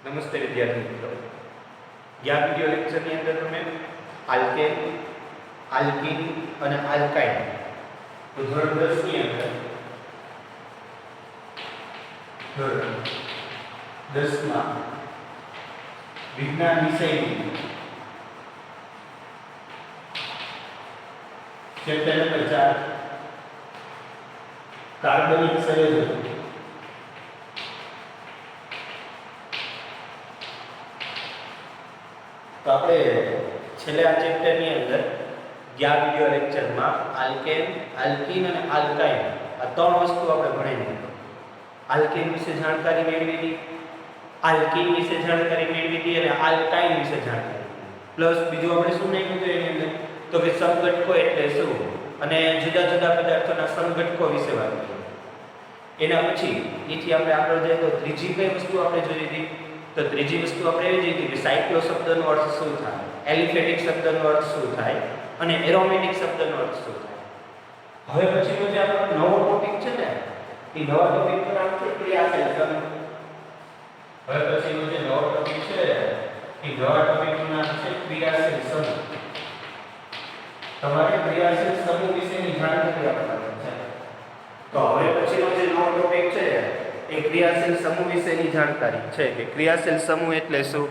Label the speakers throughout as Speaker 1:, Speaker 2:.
Speaker 1: નમસ્તે વિદ્યાર્થી મિત્રો, ગયા વિડિયો લેક્ચરની અંદર તમે આલ્કેન, આલ્કીન અને આલ્કાઇન તો ધોરણ 10 ની અંદર ધોરણ 10 માં વિજ્ઞાન વિષયની ચેપ્ટર નંબર 4 કાર્બનિક સંયોજનો तो આપણે છેલ્લે આ ચેપ્ટરની અંદર ગયા વિડિયો લેક્ચરમાં આલ્કેન, આલ્કીન અને આલ્કાઇન આ ત્રણ વસ્તુ આપણે ભણી લીધી. આલ્કેન વિશે જાણકારી મેળવી હતી, આલ્કીન વિશે જાણકારી મેળવી હતી અને આલ્કાઇન વિશે જાણકારી. પ્લસ બીજું આપણે શું નાખ્યું હતું એની અંદર તો કે સમઘટકો એટલે શું અને જુદા જુદા પદાર્થોના સમઘટકો વિશે વાત કરી. એના પછી એથી આપણે આગળ જઈએ તો ત્રીજી કઈ વસ્તુ આપણે જોઈ હતી તો ત્રીજી વસ્તુ આપણે એવી જોઈ કે સાયક્લો શબ્દનો અર્થ શું થાય, એલિફેટિક શબ્દનો અર્થ શું થાય અને એરોમેટિક શબ્દનો અર્થ શું થાય. હવે પછીનો જે આપણો નવો ટોપિક છે ને એ નવા ટોપિકનું નામ છે ક્રિયાશીલ સમૂહ. હવે પછીનો જે નવો ટોપિક છે એ નવા ટોપિકનું નામ છે ક્રિયાશીલ સમૂહ. તમારે ક્રિયાશીલ સમૂહ વિશેની જાણકારી આપવાની છે. તો હવે પછીનો જે નવો ટોપિક છે એ ક્રિયાશીલ સમૂહ વિશેની જાણકારી છે કે ક્રિયાશીલ સમૂહ એટલે શું,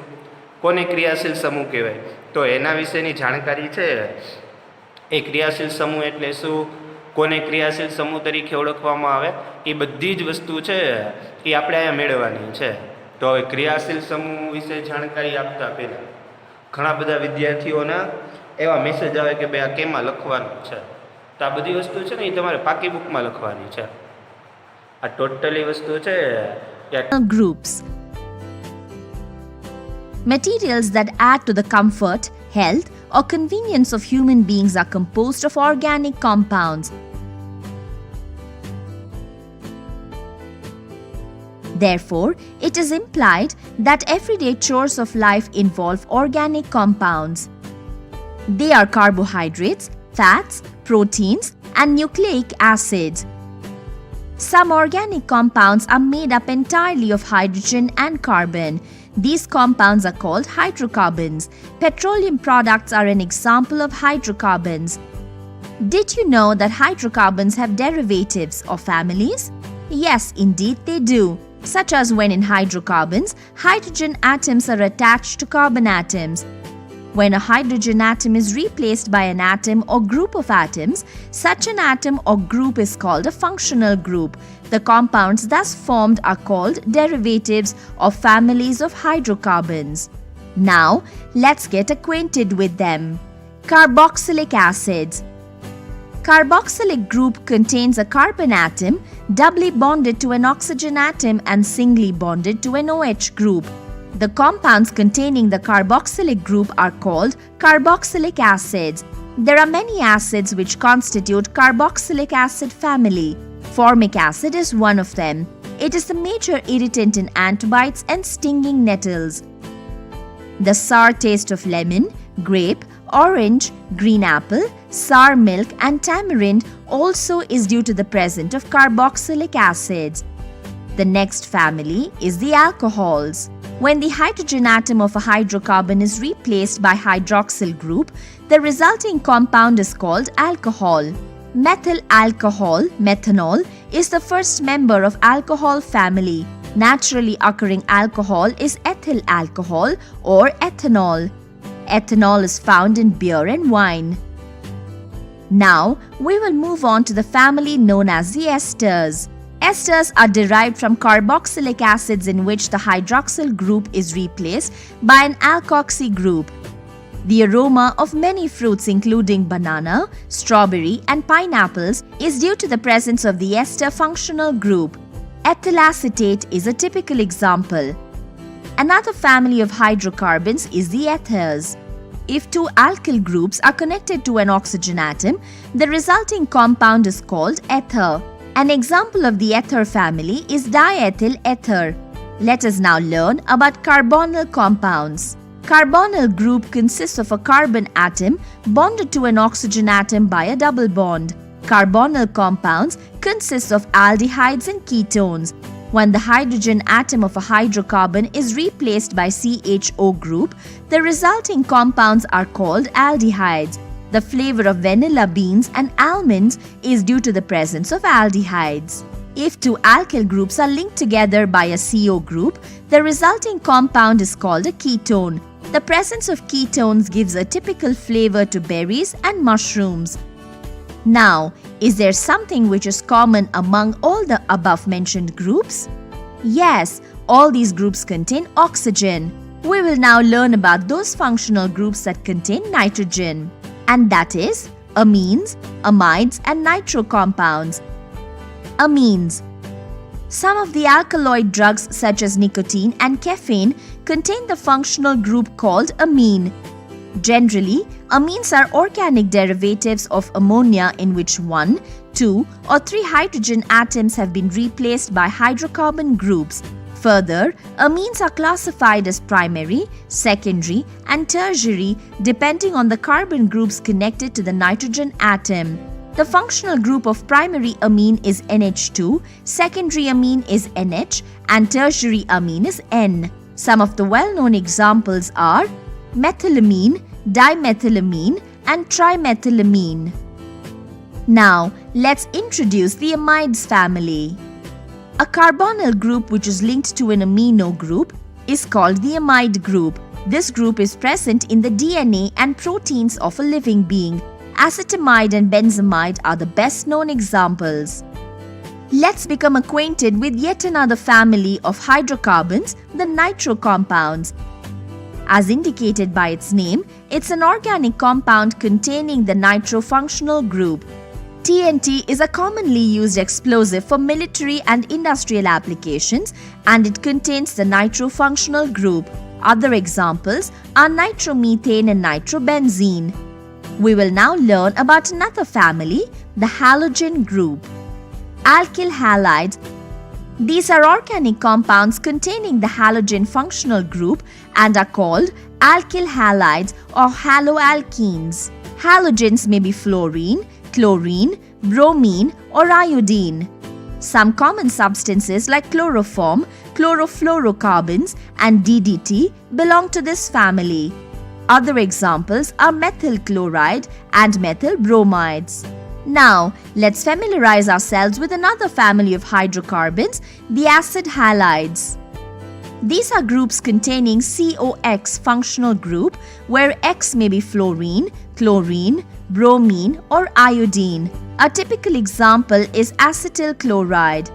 Speaker 1: કોને ક્રિયાશીલ સમૂહ કહેવાય તો એના વિશેની જાણકારી છે. એ ક્રિયાશીલ સમૂહ એટલે શું, કોને ક્રિયાશીલ સમૂહ તરીકે ઓળખવામાં આવે એ બધી જ વસ્તુ છે એ આપણે અહીંયા મેળવવાની છે. તો હવે ક્રિયાશીલ સમૂહ વિશે જાણકારી આપતા પહેલાં ઘણા બધા વિદ્યાર્થીઓના એવા મેસેજ આવે કે ભાઈ આ કેમાં લખવાનું છે. તો આ બધી વસ્તુ છે ને એ તમારે પાકી બુકમાં લખવાની છે. આ ટોટલી વસ્તુ છે
Speaker 2: groups. Materials that add to the comfort, health, or convenience of human beings are composed of organic compounds. Therefore, it is implied that everyday chores of life involve organic compounds. They are carbohydrates, fats, proteins, and nucleic acids. Some organic compounds are made up entirely of hydrogen and carbon. These compounds are called hydrocarbons. Petroleum products are an example of hydrocarbons. Did you know that hydrocarbons have derivatives or families? Yes, indeed they do. Such as when in hydrocarbons, hydrogen atoms are attached to carbon atoms. When a hydrogen atom is replaced by an atom or group of atoms, such an atom or group is called a functional group. The compounds thus formed are called derivatives or families of hydrocarbons. Now, let's get acquainted with them. Carboxylic acids. Carboxylic group contains a carbon atom doubly bonded to an oxygen atom and singly bonded to an OH group. The compounds containing the carboxylic group are called carboxylic acids. There are many acids which constitute carboxylic acid family. Formic acid is one of them. It is the major irritant in ant bites and stinging nettles. The sour taste of lemon, grape, orange, green apple, sour milk and tamarind also is due to the presence of carboxylic acids. The next family is the alcohols. When the hydrogen atom of a hydrocarbon is replaced by hydroxyl group, the resulting compound is called alcohol. Methyl alcohol, methanol, is the first member of alcohol family. Naturally occurring alcohol is ethyl alcohol or ethanol. Ethanol is found in beer and wine. Now, we will move on to the family known as the esters. Esters are derived from carboxylic acids in which the hydroxyl group is replaced by an alkoxy group. The aroma of many fruits including banana, strawberry and pineapples is due to the presence of the ester functional group. Ethyl acetate is a typical example. Another family of hydrocarbons is the ethers. If two alkyl groups are connected to an oxygen atom, the resulting compound is called ether. An example of the ether family is diethyl ether. Let us now learn about carbonyl compounds. Carbonyl group consists of a carbon atom bonded to an oxygen atom by a double bond. Carbonyl compounds consist of aldehydes and ketones. When the hydrogen atom of a hydrocarbon is replaced by CHO group, the resulting compounds are called aldehydes. The flavor of vanilla beans and almonds is due to the presence of aldehydes. If two alkyl groups are linked together by a CO group, the resulting compound is called a ketone. The presence of ketones gives a typical flavor to berries and mushrooms. Now, is there something which is common among all the above mentioned groups? Yes, all these groups contain oxygen. We will now learn about those functional groups that contain nitrogen, and that is amines, amides, and nitro compounds. Amines. Some of the alkaloid drugs such as nicotine and caffeine contain the functional group called amine. Generally, amines are organic derivatives of ammonia in which 1, 2, or 3 hydrogen atoms have been replaced by hydrocarbon groups. Further, amines are classified as primary, secondary, and tertiary depending on the carbon groups connected to the nitrogen atom. The functional group of primary amine is NH2, secondary amine is NH, and tertiary amine is N. Some of the well-known examples are methylamine, dimethylamine, and trimethylamine. Now, let's introduce the amides family. A carbonyl group which is linked to an amino group is called the amide group. This group is present in the DNA and proteins of a living being. Acetamide and benzamide are the best known examples. Let's become acquainted with yet another family of hydrocarbons, the nitro compounds. As indicated by its name, it's an organic compound containing the nitro functional group. TNT is a commonly used explosive for military and industrial applications, and it contains the nitro functional group. Other examples are nitromethane and nitrobenzene. We will now learn about another family, the halogen group. Alkyl halides. These are organic compounds containing the halogen functional group and are called alkyl halides or haloalkenes. Halogens may be fluorine, chlorine, bromine, or iodine. Some common substances like chloroform, chlorofluorocarbons, and DDT belong to this family. Other examples are methyl chloride and methyl bromides. Now, let's familiarize ourselves with another family of hydrocarbons, the acid halides. These are groups containing COX functional group where X may be fluorine, chlorine, bromine, or iodine. A typical example is acetyl chloride.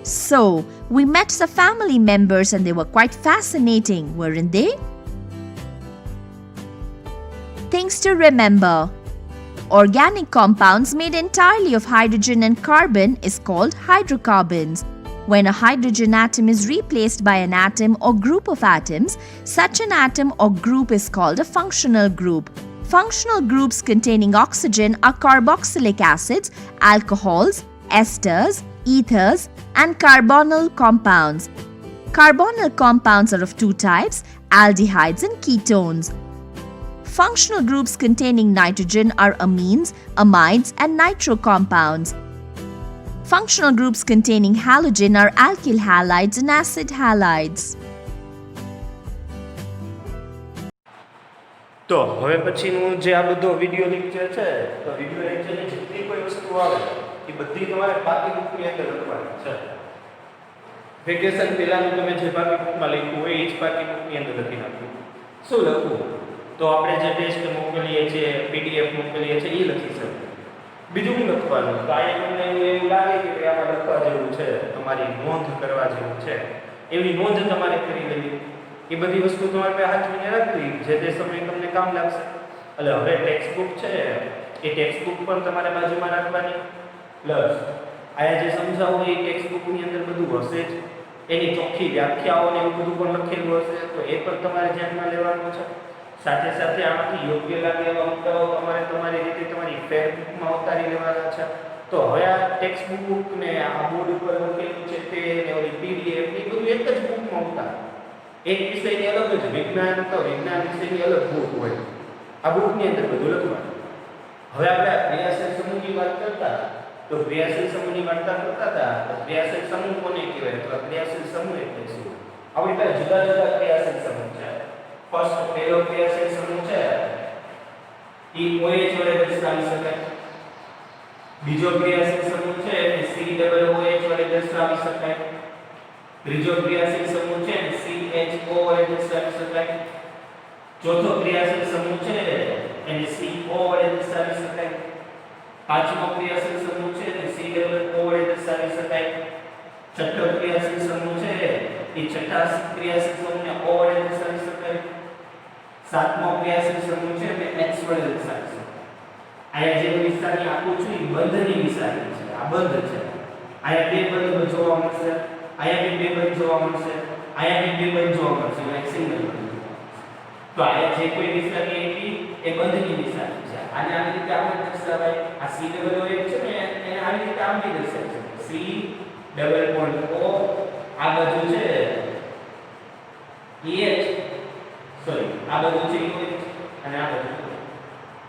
Speaker 2: So, we met the family members and they were quite fascinating, weren't they? Things to remember. Organic compounds made entirely of hydrogen and carbon is called hydrocarbons. When a hydrogen atom is replaced by an atom or group of atoms, such an atom or group is called a functional group. Functional groups containing oxygen are carboxylic acids, alcohols, esters, ethers, and carbonyl compounds. Carbonyl compounds are of two types, aldehydes and ketones. Functional groups containing nitrogen are amines, amides, and nitro compounds. Functional groups containing halogen are alkyl halides and acid halides.
Speaker 1: તો હવે પછીનું જે આ બધો video lecture છે તો video લેક્ચરની જેટલી કોઈ વસ્તુ આવે એ બધી તમારે પાકી બુકની અંદર લખવાની છે. વેકેશન પહેલાનું તમે જે પાકી બુકમાં લખ્યું હોય એ જ પાકી બુકની અંદર લખી નાખવું. શું લખવું? તો આપણે જે ટેસ્ટ મોકલીએ છીએ, પીડીએફ મોકલીએ છીએ એ લખી શકીએ. બીજું શું લખવાનું? તો આ તમને એવું લાગે કે આમાં લખવા જેવું છે, તમારી નોંધ કરવા જેવું છે, એવી નોંધ તમારે કરી લેવી. એ બધી વસ્તુ તમારે પાસે હાથવીને રાખવી, જે તે સમયે તમને કામ લાગશે. એટલે હવે ટેક્સ્ટ બુક છે એ ટેક્સ્ટ બુક પણ તમારે બાજુમાં રાખવાની, પ્લસ આયા જે સમજાવું એ ટેક્સ્ટ બુકની અંદર બધું હશે જ, એની ચોખ્ખી વ્યાખ્યાઓ ને એવું બધું પણ લખેલું હશે, તો એ પણ તમારે ધ્યાનમાં લેવાનું છે. સાથે સાથે આમાંથી યોગ્ય લાગે એવા મુદ્દાઓ તમારે તમારી રીતે તમારી ફેરબુકમાં ઉતારી લેવાના છે. તો હવે આ ટેક્સ્ટ બુક ને આ બોર્ડ ઉપર લખેલું છે તે ને ઓલી પીડીએફ એ બધું એક જ બુકમાં ઉતારો. એક વિષયની અલગ જ વિજ્ઞાન તો વિજ્ઞાન વિષયની અલગ બુક હોય, આ બુકની અંદર બધું લખવાનું. હવે આપણે ક્રિયાશીલ સમૂહની વાત કરતા તો ક્રિયાશીલ સમૂહની વાર્તા કરતા હતા. તો ક્રિયાશીલ સમૂહ કોને કહેવાય? તો ક્રિયાશીલ સમૂહ એટલે શું? આપણી પાસે જુદા જુદા ક્રિયાશીલ સમૂહ છે. ફર્સ્ટ પહેલો ક્રિયાશીલ સમૂહ છે ઈ OH વડે દર્શાવી શકાય. બીજો ક્રિયાશીલ સમૂહ છે એ COOH વડે દર્શાવી શકાય. ત્રીજો ક્રિયાશીલ સમૂહ છે ને CHO વડે દર્શાવી શકાય. ચોથો ક્રિયાશીલ સમૂહ છે એને CO વડે દર્શાવી શકાય. પાંચમો ક્રિયાશીલ સમૂહ છે એને COO વડે દર્શાવી શકાય. છઠ્ઠો ક્રિયાશીલ સમૂહ છે એ છઠ્ઠા ક્રિયાશીલ સમૂહને O વડે દર્શાવી શકાય. સાતમો ક્રિયાશીલ સમૂહ છે એને H વડે દર્શાવી શકાય. આયા જે નિશાની આપું છું એ બંધની નિશાની છે. આ બંધ છે. આયા બે બંધ જોવા મળશે. આયા બે બંધ જોવા મળશે. આયા બે બંધ જોવા મળશે. એક સિંગલ બંધ. તો આયા જે કોઈ નિશાની આપી એ બંધની નિશાની છે. આને આવી રીતે આપણે દર્શાવાય. આ C ડબલ O છે ને એને આવી રીતે આમ બી દર્શાવી શકાય. C ડબલ બોન્ડ O આ બાજુ છે EH સોરી આ બાજુ છે OH અને આ બાજુ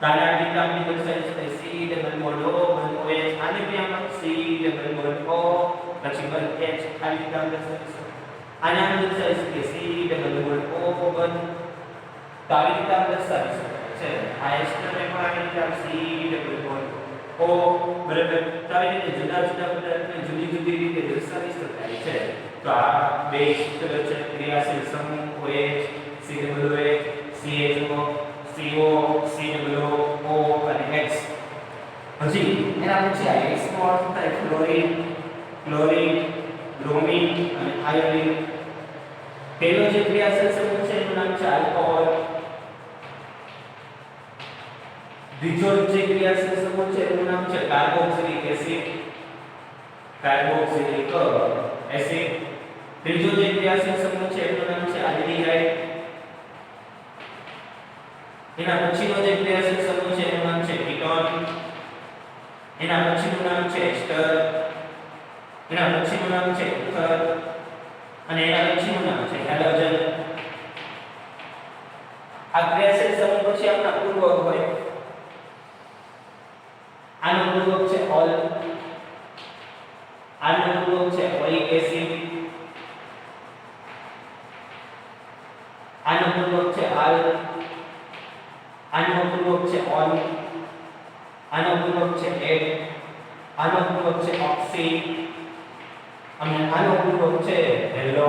Speaker 1: તાના ડીટામની દર્શાવી શકાય. C ડબલ બોન્ડ O બંધ OH આને બી આમ C ડબલ બોન્ડ O પછી બંધ H આવી રીતે આમ દર્શાવી શકાય. આને આમ દર્શાવી શકાય C ડબલ બોન્ડ O બંધ તો આવી રીતે આમ દર્શાવી શકાય છે. આ એસ્ટર ને પણ આવી રીતે આમ C ડબલ બોન્ડ O બરાબર. તો આવી રીતે જુદા જુદા પદાર્થને જુદી જુદી રીતે દર્શાવી શકાય છે. તો આ બે સૂત્ર છે ક્રિયાશીલ સમૂહ OH COOH CHO CO COO અને X. હજી એના પછી આ X નો અર્થ થાય ફ્લોરિન, ક્લોરિન, બ્રોમિન અને આયોડિન. પહેલો જે ક્રિયાશીલ સમૂહ છે એનું નામ છે આલ્કોહોલ. બીજો જે ક્રિયાશીલ સમૂહ છે એનું નામ છે કાર્બોક્સિલિક એસિડ. Carboxylic acid. ત્રીજો જે ક્રિયાશીલ સમૂહ છે એનું નામ છે આલ્ડીહાઇડ. એના પછીનો જે ક્રિયાશીલ સમૂહ છે એનું નામ છે કીટોન. એના પછીનું નામ છે એસ્ટર. એના પછીનું નામ છે ઇથર અને એના પછીનું નામ છે હેલોજન. આ ક્રિયાશીલ સમૂહ પછી આપણા પૂર્વક હોય. આનો પૂર્વક છે ઓલ. આનો પૂર્વક છે ઓલિક એસિડ. આનો પૂર્વક છે આલ. આનો પૂર્વક છે ઓન. આનો પૂર્વક છે એડ. આનો પૂર્વક છે ઓક્સી અને આનો પૂર્વક છે હેલો.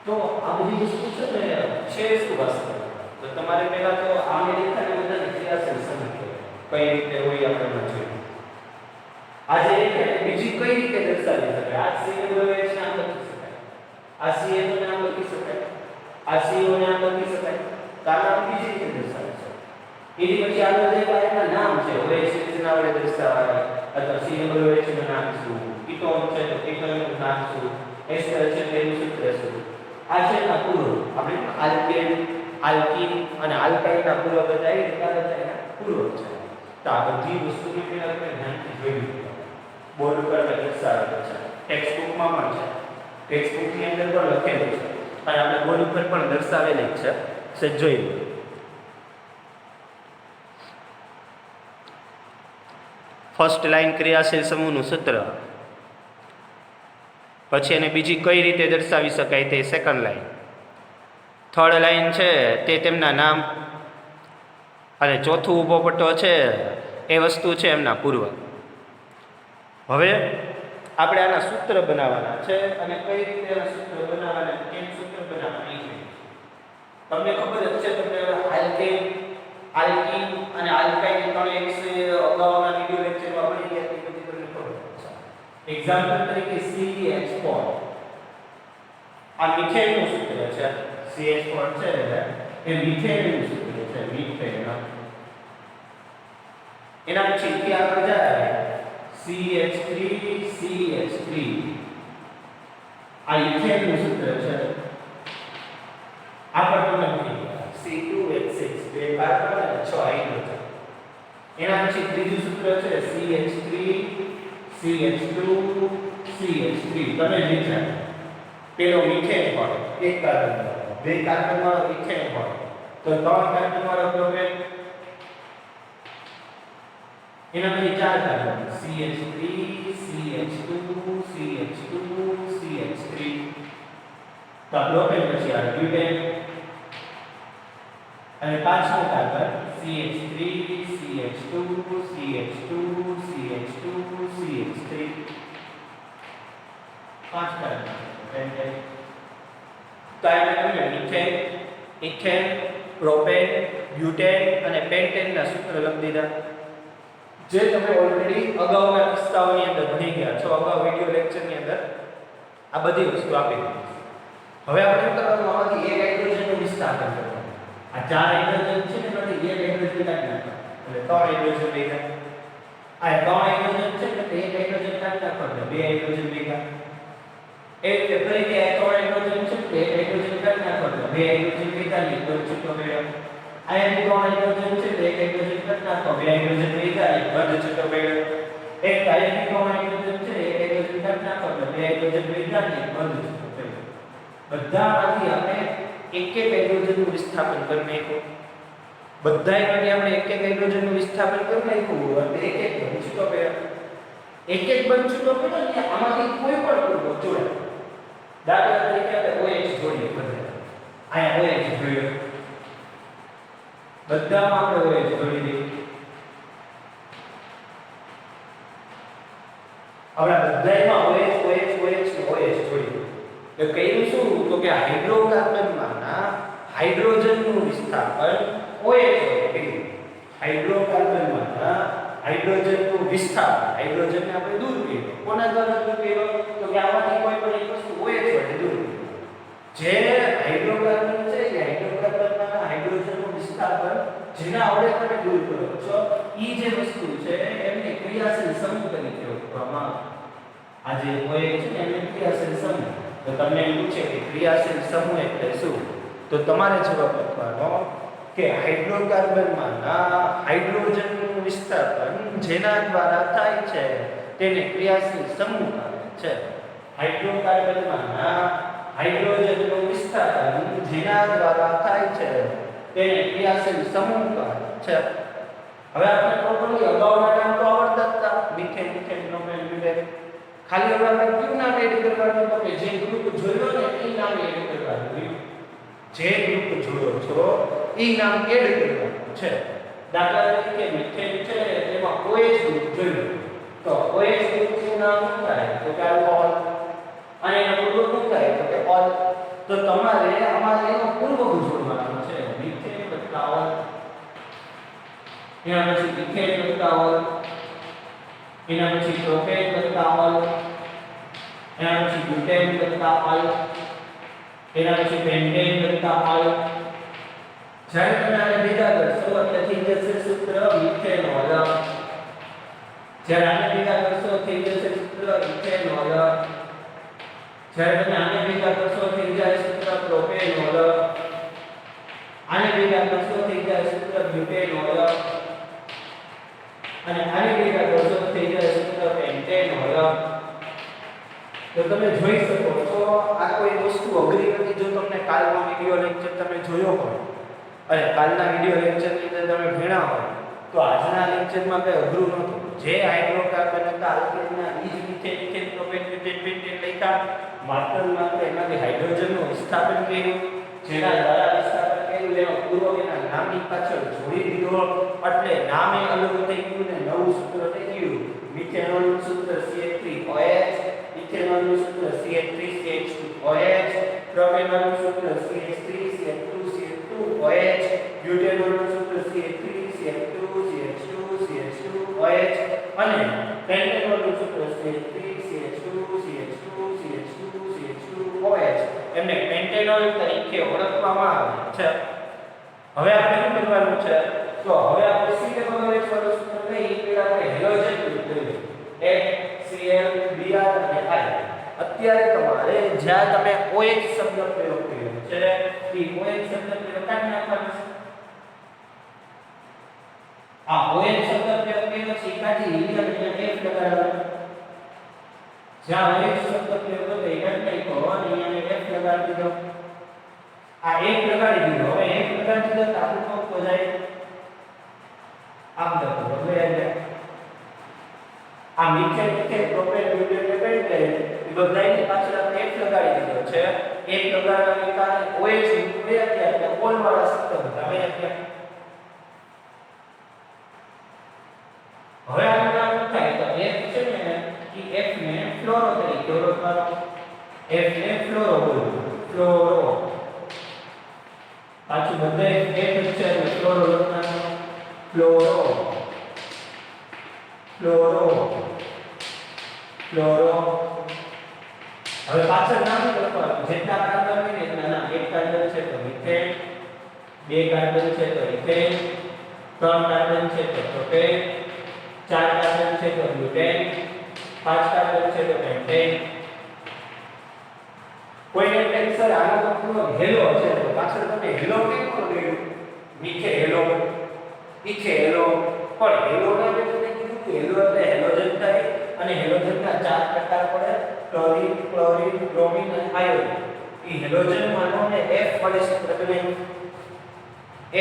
Speaker 1: તો આ બધી વસ્તુ છે ને છે શું વસ્તુ? તો તમારે પહેલા તો આ મેળખાને બધાને ક્રિયાશીલ સમૂહ કઈ રીતે હોય આપણે જોયું. આજે બીજી કઈ રીતે દર્શાવી શકાય? આ COOH ને આમ લખી શકાય. આ CHO ને આમ લખી શકાય. આ CO ને આમ લખી શકાય. તાના બીજી રીતે દર્શાવી શકાય. એની પછી આગળ જે એના નામ છે OH ના વડે દર્શાવાય અથવા COOH નું નામ શું? કીટોન છે તો કીટોનનું નામ શું? એસ્ટર છે તો એનું સૂત્ર શું? આ છે ના પૂર્વ. આપણે આલ્કેન, આલ્કીન અને આલ્કાઇન ના પૂર્વ બતાવી દીધા હતા. એના પૂર્વ છે. તો આ બધી વસ્તુને પહેલા આપણે ધ્યાનથી જોઈ બોર્ડ ઉપર દર્શાવેલું છે. ટેક્સ્ટ બુકમાં પણ છે. ટેક્સ્ટ બુકની અંદર પણ લખેલું છે અને આપણે બોર્ડ ઉપર પણ દર્શાવેલી છે. સે જોઈ લો. ફર્સ્ટ લાઈન ક્રિયાશીલ સમૂહનું સૂત્ર. પછી એને બીજી કઈ રીતે દર્શાવી શકાય તે સેકન્ડ લાઈન. થર્ડ લાઈન છે તે તેમના નામ અને ચોથું ઊભો પટ્ટો છે એ વસ્તુ છે એમના પૂર્વ. હવે આપણે આના સૂત્ર બનાવવાના છે અને કઈ રીતે આના સૂત્ર બનાવવાના કેમ સૂત્ર બનાવવાના છે. તમને ખબર જ છે તમને આલ્કેન, આલ્કીન અને આલ્કાઇન ત્રણ એક અગાઉના વિડિયો લેક્ચરમાં ભણી ગયા તે બધી તમને ખબર છે. એક્ઝામ્પલ તરીકે CH4 આ મિથેનનું સૂત્ર છે. CH4 છે એ મિથેનનું સૂત્ર છે. મિથેન. એના પછી થી આગળ જાય CH3 આ ઇથેનનું સૂત્ર છે. આ પણ તમને ભણી ગયા. C2H6 બે કાર્બન અને 6 હાઇડ્રોજન. એના પછી ત્રીજું સૂત્ર છે CH3 તમે વિચારો પેલો મિથેન હોય એક કાર્બન બે કાર્બન વાળો ઇથેન હોય તો ત્રણ કાર્બન વાળો પ્રોપેન એના પછી 4 carbon CH3 CH2 CH2 CH3 તો પ્રોપેન પછી આ બ્યુટેન અને પાંચમો carbon CH3 CH2 CH2 CH2 CH3 પાંચ કાર્બન પેન્ટેન તો આ આપણે મિથેન ઇથેન પ્રોપેન બ્યુટેન અને પેન્ટેન ના સૂત્ર લખી દીધા જે તમે ઓલરેડી અગાઉના કિસ્સાઓની અંદર ભણી ગયા છો અગાઉ વિડિયો લેક્ચરની અંદર આ બધી વસ્તુ આપી દીધી હવે આપણે કરવાનું આમાંથી એક હાઇડ્રોજનનું વિસ્થાપન કરવાનું આ ચાર હાઇડ્રોજન છે ને એમાંથી એક હાઇડ્રોજન કાઢી નાખવાનું એટલે ત્રણ હાઇડ્રોજન ભેગા આ ત્રણ હાઇડ્રોજન છે ને એક હાઇડ્રોજન કાઢી નાખવાનું એટલે બે હાઇડ્રોજન ભેગા એક ફરીથી આ ત્રણ હાઇડ્રોજન છે એટલે એક હાઇડ્રોજન કાઢી નાખવાનું બે હાઇડ્રોજન ભેગા ને તો છૂટો મેળવ્યો આ એક ત્રણ હાઇડ્રોજન છે એટલે એક હાઇડ્રોજન કાઢી નાખો બે હાઇડ્રોજન ભેગા ને બંધ છૂટો મેળવ્યો એક આયનિક ત્રણ હાઇડ્રોજન છે એક હાઇડ્રોજન કાઢી નાખો એટલે બે હાઇડ્રોજન ભેગા ને બંધ છૂટો મેળવ્યો બધામાંથી આપણે એક એક હાઇડ્રોજનનું વિસ્થાપન કરી નાખ્યું બધાયમાંથી આપણે એક એક હાઇડ્રોજનનું વિસ્થાપન કરી નાખ્યું અને એક એક બંધ છૂટો મેળવ્યો એક એક બંધ છૂટો મેળવ્યો ને આમાંથી કોઈ પણ પૂર્વક જોડાય દાખલા તરીકે આપણે OH જોડીએ બધા અહીંયા OH જોડ્યો બધામાં આપણે OH જોડી દઈએ હવે બધાયમાં OH જોડી તો કઈનું શું તો કે હાઇડ્રોકાર્બનમાંના હાઇડ્રોજનનું વિસ્થાપન OH હોય કીધું હાઇડ્રોકાર્બનમાંના હાઇડ્રોજનનું વિસ્થાપન હાઇડ્રોજનને આપણે દૂર કરીએ કોના દ્વારા દૂર કર્યો તો કે આમાંથી કોઈ પણ એક વસ્તુ OH વડે દૂર જે હાઇડ્રોકાર્બન છે એ હાઇડ્રોકાર્બનમાંના હાઇડ્રોજનનું વિસ્થાપન જેના વડે તમે દૂર કરો છો ઈ જે વસ્તુ છે એમને ક્રિયાશીલ સમૂહ તરીકે ઓળખવામાં આવે આ જે OH છે એને ક્રિયાશીલ સમૂહ તો તમને એમ પૂછે કે ક્રિયાશીલ સમૂહ એટલે શું તો તમારે જવાબ આપવાનો કે હાઇડ્રોકાર્બનમાંના હાઇડ્રોજનનું વિસ્થાપન જેના દ્વારા થાય છે તેને ક્રિયાશીલ સમૂહ કહે છે હાઇડ્રોકાર્બનમાંના હાઇડ્રોજનનું વિસ્થાપન જેના દ્વારા થાય છે તેને ક્રિયાશીલ સમૂહ કહે છે હવે આપણે પ્રોપરલી અગાઉના નામ તો આવડતા જ હતા મિથેન ઇથેન પ્રોપેન બ્યુટેન ખાલી હવે આપણે કયું નામ એડ કરવાનું તો કે જે ગ્રુપ જોયો ને એ નામ એડ કરવાનું જે ગ્રુપ જોયો છો એ નામ એડ કરવાનું છે દાખલા તરીકે મિથેન છે તેમાં OH ગ્રુપ જોયો તો OH ગ્રુપનું નામ શું થાય તો કે આલ્કોહોલ અને એનો પૂર્વક શું થાય તો કે ઓલ તો તમારે આમાં એનો પૂર્વક જોડવાનો છે મિથેન વત્તા ઓલ એના પછી ઇથેન વત્તા ઓલ એના પછી પ્રોપેન વત્તા ઓલ એના પછી બ્યુટેન વત્તા ઓલ એના પછી પેન્ટેન વત્તા ઓલ જ્યારે તમે આને ભેગા કરશો એટલે થઈ જશે સૂત્ર મિથેનોલ જ્યારે આને ભેગા કરશો થઈ જશે સૂત્ર ઇથેનોલ જ્યારે તમે આને ભેગા કરશો થઈ જાય સૂત્ર પ્રોપેનોલ આને ભેગા કરશો થઈ જાય સૂત્ર બ્યુટેનોલ અને આને ભેગા કરશો થઈ જાય સૂત્ર પેન્ટેનોલ તો તમે જોઈ શકો છો આ કોઈ વસ્તુ અઘરી નથી જો તમને કાલનો વિડિયો લેક્ચર તમે જોયો હોય અને કાલના વિડિયો લેક્ચરની અંદર તમે ભણ્યા હોય તો આજના લેક્ચરમાં કઈ અઘરું નહોતું જે હાઇડ્રોકાર્બન હતા આલ્કેનના ઈ જ methane ethane propane butane pentane લખ્યા માત્ર એમાંથી હાઇડ્રોજનનું વિસ્થાપન કર્યું જેના દ્વારા વિસ્થાપન કર્યું એનો પૂર્વક એના નામની પાછળ જોડી દીધો એટલે નામે અલગ થઈ ગયું ને નવું સૂત્ર થઈ ગયું મિથેનોલનું સૂત્ર CH3OH ઇથેનોલનું સૂત્ર CH3CH2OH પ્રોપેનોલનું સૂત્ર CH3CH2CH2OH બ્યુટેનોલનું સૂત્ર CH3CH2CH2CH2OH અને પેન્ટેનોલનું સૂત્ર CH3CH2CH2CH2CH2OH એમને પેન્ટેનોલ તરીકે ઓળખવામાં આવે છે હવે આપણે શું કરવાનું છે તો હવે આપણે CH વાળું સૂત્ર લઈ પેલા આપણે હેલોજન ગ્રુપ લઈએ HCl Br અને I અત્યારે તમારે જ્યાં તમે OH શબ્દ પ્રયોગ કર્યો છે એ OH શબ્દ પ્રયોગ કાઢી નાખવાનો છે આ OH શબ્દ પ્રયોગ કર્યો છે કાઢી અને F લગાડવાનો જ્યાં OH શબ્દ પ્રયોગ હતો એ કાઢી નાખ્યો અને અહીંયા F લગાડી દીધો આ F લગાડી દીધો હવે F લગાડી દીધો તો આપણું તો જાય આમ તો હવે આ મિથેન ઇથેન પ્રોપેન બ્યુટેન ને પેન્ટેન એ બધાની પાછળ આપણે એક લગાડી દીધો છે. એક લગાડવાને કારણે OH નીકળ્યા ત્યાં એટલે ઓલ વાળા શબ્દ હતા. હવે આનું નામ થાય તો F છે ને એ F ને ફ્લોરો તરીકે ઓળખવાનો. F ને ફ્લોરો બોલવું. ફ્લોરો પાછું બધે F છે એટલે ફ્લોરો લખવાનો. Fluoro fluoro fluoro. હવે પાછળ નામ લખવાનું. જેટલા કાર્બન હોય ને એટલા નામ. એક કાર્બન છે તો મિથેન, બે કાર્બન છે તો ઇથેન, ત્રણ કાર્બન છે તો પ્રોપેન, ચાર કાર્બન છે તો બ્યુટેન, પાંચ કાર્બન છે તો પેન્ટેન. કોઈને ટેન્સર આનો પૂરો હેલો છે તો પાછળ તમે હેલો કેમ બોલ્યું? નીચે હેલો, નીચે હેલો. પણ હેલો ના જે તમે કીધું કે હેલો એટલે હેલોજન થાય અને હેલોજનના ચાર પ્રકાર પડે: ક્લોરીન, ક્લોરીન, બ્રોમિન અને આયોડિન. ઈ હેલોજન માનોને F વડે સૂત્ર બનાવ્યું.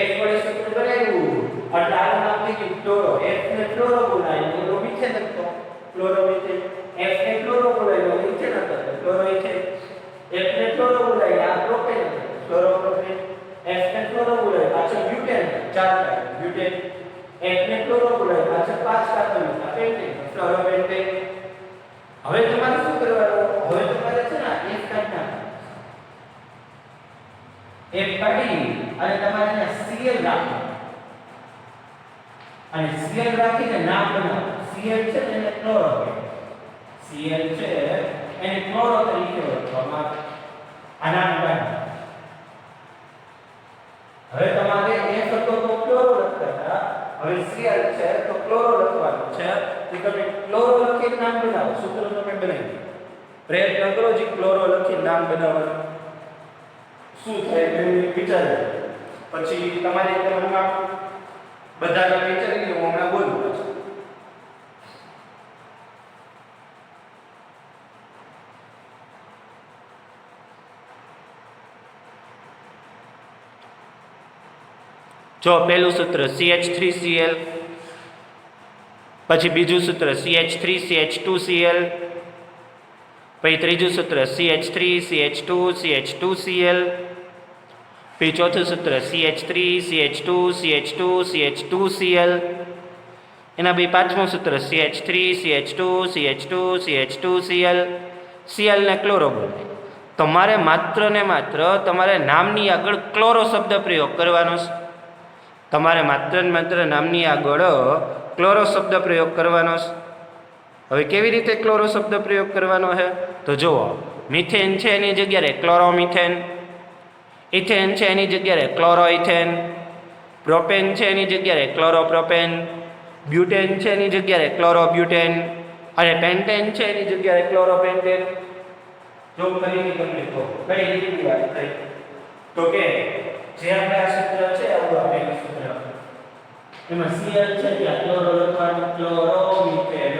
Speaker 1: F વડે સૂત્ર બનાવ્યું એટલે આનું નામ થઈ ગયું ક્લોરો. F ને ક્લોરો બોલાવ્યું એટલે મિથેન હતો. ક્લોરોમિથેન. F ને ક્લોરો બોલાવ્યું મિથેન હતો ક્લોરોઇથેન. F ને ક્લોરો બોલાવ્યું આ પ્રોપેન હતો ક્લોરોપ્રોપેન. F ને ક્લોરો બોલાવ્યું પાછળ બ્યુટેન ચાર કાર્બન બ્યુટેન. F ને ક્લોરો બોલાવ્યું પાછળ પાંચ કાર્બન હતા પેન્ટેન ફ્લોરોપેન્ટેન. હવે તમારે શું કરવાનું? હવે તમારે છે ને F કાઢી F કાઢી અને તમારે એને Cl રાખવાનું. અને Cl રાખીને નામ બનાવો. Cl છે ને એને ક્લોરો કહેવાય. Cl છે એને ક્લોરો તરીકે ઓળખવામાં આવે. આ નામ બનાવો. હવે તમારે F હતો તો ક્લોરો લખતા હતા. હવે Cl છે તો ક્લોરો લખવાનું છે. તો તમે ક્લોરો લખીને નામ બનાવો. સૂત્ર તમે બનાવી દો. પ્રયત્ન કરો જે ક્લોરો લખીને નામ બનાવવાનું. શું થાય એ વિચારો. પછી તમારે તમારા બધાને વિચારી લો. હું હમણાં બોલું પછી. જો પહેલું સૂત્ર CH3Cl, પછી બીજું સૂત્ર CH3CH2Cl, પછી ત્રીજું સૂત્ર CH3CH2CH2Cl, પછી ચોથું સૂત્ર CH3CH2CH2CH2Cl, એના પછી પાંચમું સૂત્ર CH3CH2CH2CH2Cl. Cl ને ક્લોરો બોલાય. તમારે માત્ર ને માત્ર તમારે નામની આગળ ક્લોરો શબ્દ પ્રયોગ કરવાનો છે. તમારે માત્ર ને માત્ર નામની આગળ ક્લોરો શબ્દ પ્રયોગ કરવાનો છે. હવે કેવી રીતે ક્લોરો શબ્દ પ્રયોગ કરવાનો છે તો જુઓ. મિથેન છે એની જગ્યાએ ક્લોરોમિથેન, ઇથેન છે એની જગ્યાએ ક્લોરોઇથેન, પ્રોપેન છે એની જગ્યાએ ક્લોરોપ્રોપેન, બ્યુટેન છે એની જગ્યાએ ક્લોરોબ્યુટેન અને પેન્ટેન છે એની જગ્યાએ ક્લોરોપેન્ટેન. જો ફરીથી તમને કહો કઈ રીતની વાત થઈ તો કે જે આપણે આ સૂત્ર છે આવું આપેલું સૂત્ર એમાં Cl છે ત્યાં ક્લોરો લખવાનું ક્લોરોમિથેન.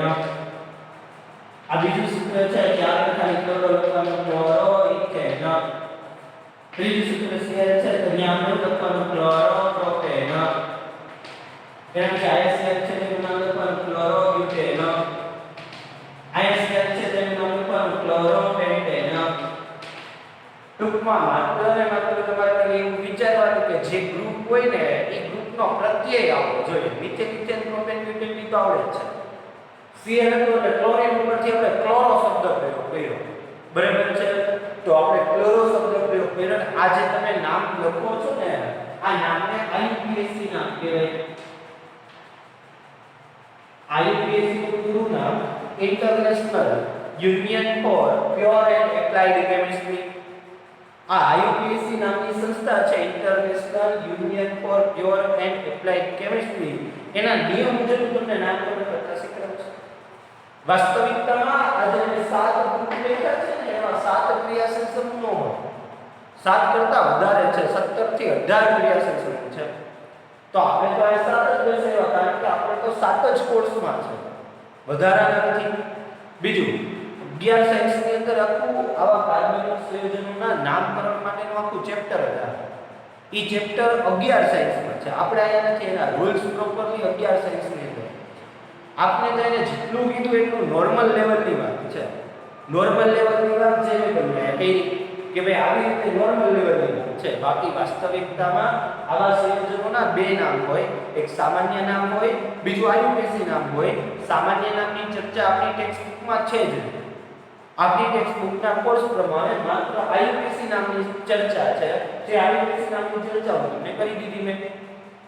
Speaker 1: આ બીજું સૂત્ર છે ત્યાં ખાલી ક્લોરો લખવાનું ક્લોરોઇથેન. ત્રીજું સૂત્ર Cl છે તો ત્યાં આપણે લખવાનું ક્લોરોપ્રોપેન. એના પછી ICl છે તેનું નામ લખવાનું ક્લોરોબ્યુટેન. ICl છે તેનું નામ લખવાનું ક્લોરોપેન્ટેન. ટૂંકમાં માત્ર ને માત્ર તમારે એવું વિચારવાનું કે જે ગ્રુપ હોય ને એ ગ્રુપનો પ્રત્યય આવવો જોઈએ. મિથેન ઇથેન પ્રોપેન બ્યુટેન તો આવડે જ છે. Cl હતો એટલે ક્લોરીન ઉપરથી આપણે ક્લોરો શબ્દ પ્રયોગ કર્યો. બરાબર છે. તો આપણે ક્લોરો શબ્દ પ્રયોગ કર્યો અને આ જે તમે નામ લખો છો ને આ નામને IUPAC નામ કહેવાય. IUPAC નું પૂરું નામ International Union for Pure and Applied Chemistry. આ IUPAC નામની સંસ્થા છે International Union for Pure and Applied Chemistry. એના નિયમ મુજબ તમને નામકરણ કરતા શીખવાડે છે. વાસ્તવિકતામાં આજે 7 ગ્રુપ લેખા છે ને એમાં 7 ક્રિયાશીલ સમૂહો હોય. 7 કરતા વધારે છે. 17 થી 18 ક્રિયાશીલ સમૂહ છે. તો આપણે તો આ 7 જ દર્શાવ્યા કારણ કે આપણે તો 7 જ કોર્સમાં છે. વધારાના નથી. બીજું 11 સાયન્સની અંદર આખું આવા કાર્બનિક સંયોજનોના નામકરણ માટેનું આખું ચેપ્ટર હતા. ઈ ચેપ્ટર 11 સાયન્સમાં છે. આપણે આયા નથી. એના રૂલ્સ પ્રોપરલી 11 સાયન્સની અંદર. આપણે તો એને જેટલું કીધું એટલું નોર્મલ લેવલની વાત છે. નોર્મલ લેવલની વાત છે મેં તમને કહી કે ભાઈ આવી રીતે નોર્મલ લેવલની વાત છે. બાકી વાસ્તવિકતામાં આવા સંયોજનોના બે નામ હોય, એક સામાન્ય નામ હોય, બીજું આયુપેસી નામ હોય. સામાન્ય નામની ચર્ચા આપણી ટેક્સ્ટ બુકમાં છે જ. આપણી ટેક્સ્ટ બુકના કોર્સ પ્રમાણે માત્ર આયુપેસી નામની ચર્ચા છે. જે આયુપેસી નામની ચર્ચા મેં કરી દીધી મેં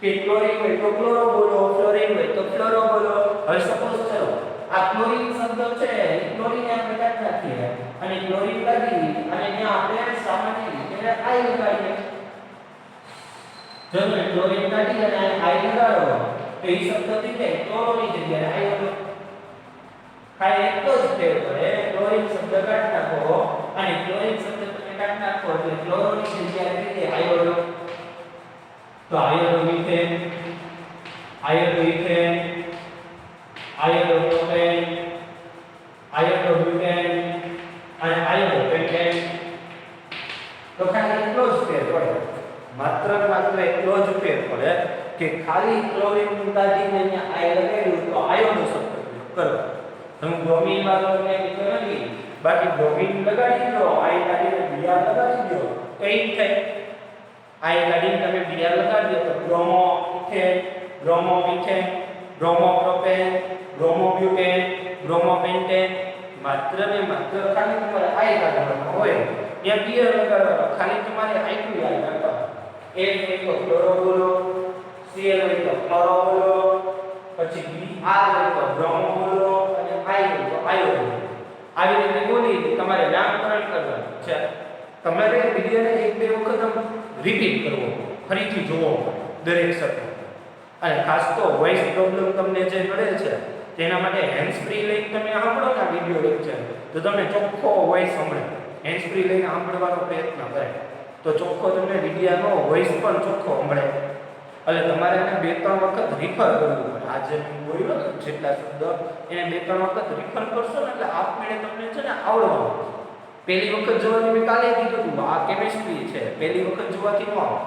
Speaker 1: કે ક્લોરીન હોય તો ક્લોરો બોલો, ફ્લોરીન હોય તો ફ્લોરો બોલો. હવે સપોઝ ચલો આ ક્લોરીન શબ્દ છે, ક્લોરીન આપણે કાઢી નાખીએ અને ક્લોરીન કાઢી અને ત્યાં આપણે સામાન્ય રીતે આઈ લગાડીએ. જો તમે ક્લોરીન કાઢી અને આઈ લગાડો તો એ શબ્દ દીધે ક્લોરોની જગ્યાએ આઈ લગાડો. ખાલી એટલો જ ફેર પડે. ક્લોરીન શબ્દ કાઢી નાખો અને ક્લોરીન શબ્દ તમે કાઢી નાખો એટલે ક્લોરોની જગ્યાએ દીધે આઈ લગાડો. તો આયોડોમિથેન, આયોડોઇથેન, આયોડોપ્રોપેન, આયોડોબ્યુટેન અને આયોડોપેન્ટેન. તો ખાલી એટલો જ ફેર પડે. માત્ર ને માત્ર એટલો જ ફેર પડે કે ખાલી ક્લોરીન કાઢીને અહીંયા આઈ લગાડ્યું તો આયોડો શબ્દ કરો. તમે બ્રોમિન વાળોને કીધું નથી, બાકી બ્રોમિન લગાડી દો, આઈ કાઢીને બીઆર લગાડી દો તો એ થાય. આઈ કાઢીને તમે બીઆર લગાડી દો તો bromo ethane, bromo methane, bromo propane, bromo butane, bromo pentane. માત્ર ને માત્ર ખાલી તમારે આઈ કાઢવાનું હોય, ત્યાં બીઆર લગાડવાનો, ખાલી તમારે આઈ ટુ યાદ રાખવાનું. એ હોય તો ક્લોરો બોલો, સીએલ હોય તો ક્લોરો બોલો, પછી બીઆર હોય તો બ્રોમો બોલો અને આઈ હોય તો આયો બોલો. આવી રીતે બોલી તમારે નામકરણ કરવાનું છે. તમારે વિડિયોને એક બે વખત રિપીટ કરવો, ફરીથી જોવો દરેક શબ્દ. અને ખાસ તો વોઇસ પ્રોબ્લેમ તમને જે મળે છે તેના માટે હેન્ડ્સ ફ્રી લઈને તમે સાંભળો ના વિડિયો લેક્ચર તો તમને ચોખ્ખો વોઇસ સંભળે. હેન્ડ્સ ફ્રી લઈને સાંભળવાનો પ્રયત્ન કરે તો ચોખ્ખો તમને વિડિયાનો વોઇસ પણ ચોખ્ખો સંભળે. એટલે તમારે એને બે ત્રણ વખત રિફર કરવું પડે. આ જે બોલ્યો ને જેટલા શબ્દ એને બે ત્રણ વખત રિફર કરશો ને એટલે આપમેળે તમને છે ને આવડવાનું. પહેલી વખત જોવાથી મેં કાલે કીધું હતું આ કેમિસ્ટ્રી છે, પહેલી વખત જોવાથી ન આવે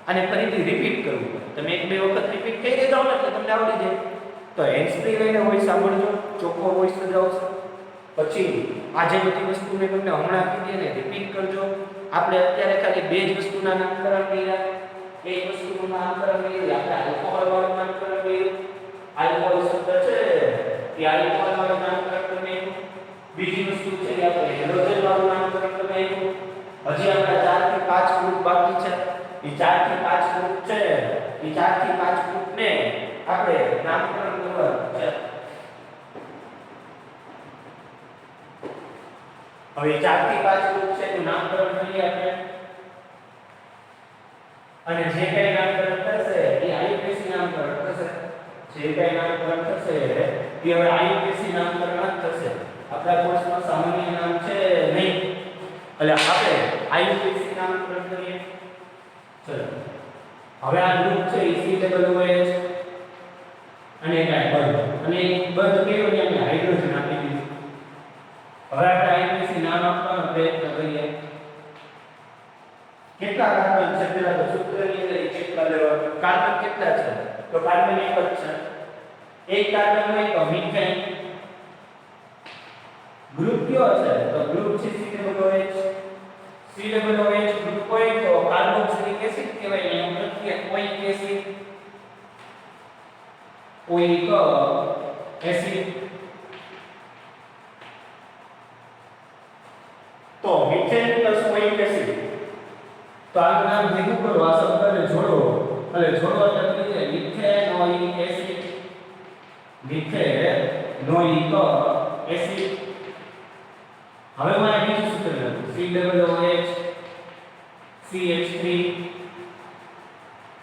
Speaker 1: અને ફરીથી રિપીટ કરવું પડે. તમે એક બે વખત રિપીટ કરી દેતા હો ને એટલે તમને આવડી જાય. તો હેન્ડ્સ ફ્રી લઈને વોઇસ સાંભળજો, ચોખ્ખો વોઇસ જ આવશે. પછી આ જે બધી વસ્તુ મેં તમને હમણાં કીધી ને રિપીટ કરજો. આપણે અત્યારે ખાલી બે જ વસ્તુના નામકરણ કર્યા. એક વસ્તુનું નામકરણ કર્યું, આપણે આલ્કોહોલ વાળું નામકરણ કર્યું. આલ્કોહોલ શબ્દ છે એ આલ્કોહોલ વાળું નામકરણ કર્યું. બીજી વસ્તુ છે કે આપણે હેલોજન વાળું નામકરણ કર્યું. હજી આપણા 4 થી 5 ગ્રુપ બાકી છે. એ 4 થી 5 ગ્રુપ છે, એ 4 થી 5 ગ્રુપને આપણે નામકરણ કરવાનું છે. હવે 4 થી 5 ગ્રુપ છે તો નામકરણ કરીએ આપણે. અને જે કઈ નામકરણ થશે એ આયુપેસી નામકરણ થશે. જે કઈ નામકરણ થશે એ હવે આયુપેસી નામકરણ જ થશે. આપણા કોર્સમાં સામાન્ય નામ છે નહીં, એટલે આપણે આયુપેસી નામકરણ કરીએ. ચલો હવે આ ગ્રુપ છે COOH અને કાઈ બંધ અને બંધ કર્યો ને આપણે હાઇડ્રોજન આપી દીધું. હવે આપણે આયુપેસી નામ આપવાનો પ્રયત્ન કરીએ. કેટલા કાર્બન છે પેલા તો સૂત્રની અંદર કેટલા લેવા? કાર્બન કેટલા છે? તો કાર્બન એક જ છે. એક કાર્બન હોય તો મિથેન. ગ્રુપ કયો છે? તો ગ્રુપ છે COOH. COOH ગ્રુપ હોય તો કાર્બોક્સિલિક એસિડ કહેવાય ને પ્રત્યેક ઓઇક એસિડ, ઓઇક એસિડ. તો મિથેન પ્લસ ઓઇક એસિડ. તો આ નામ ભેગું કરો, આ શબ્દને જોડો એટલે જોડો એટલે થઈ જાય મિથેનોઇક એસિડ. Methanoic acid. હવે મારે બીજું સૂત્ર લખું COOH CH3.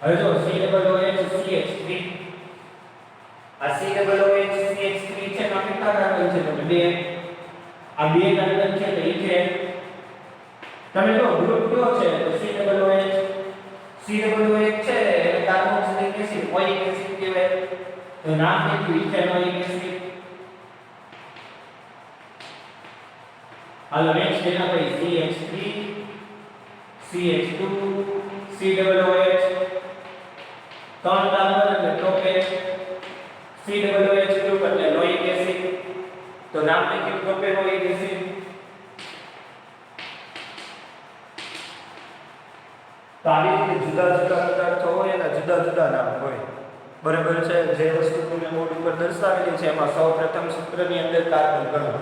Speaker 1: હવે જો COOH CH3 આ COOH CH3 છે તો કેટલા કાર્બન છે? તો બે. આ બે કાર્બન છે તો ઇથેન. તમે જો ગ્રુપ કયો છે તો COOH. COOH છે એટલે કાર્બોક્સિલિક એસિડ ઓઇક એસિડ કહેવાય. તો નામ કેટલું? Ethanoic acid. હાલો નેક્સ્ટ એના પછી CH3 CH2 COOH. ત્રણ કાર્બન એટલે પ્રોપેન. COOH ગ્રુપ એટલે લોઇક એસિડ. તો નામ લખ્યું પ્રોપેનોઇક એસિડ. તો આવી રીતે જુદા જુદા પદાર્થો હોય એના જુદા જુદા નામ હોય. બરાબર છે. જે વસ્તુ તમે બોર્ડ ઉપર દર્શાવેલી છે એમાં સૌપ્રથમ સૂત્રની અંદર કાર્બન ગણો.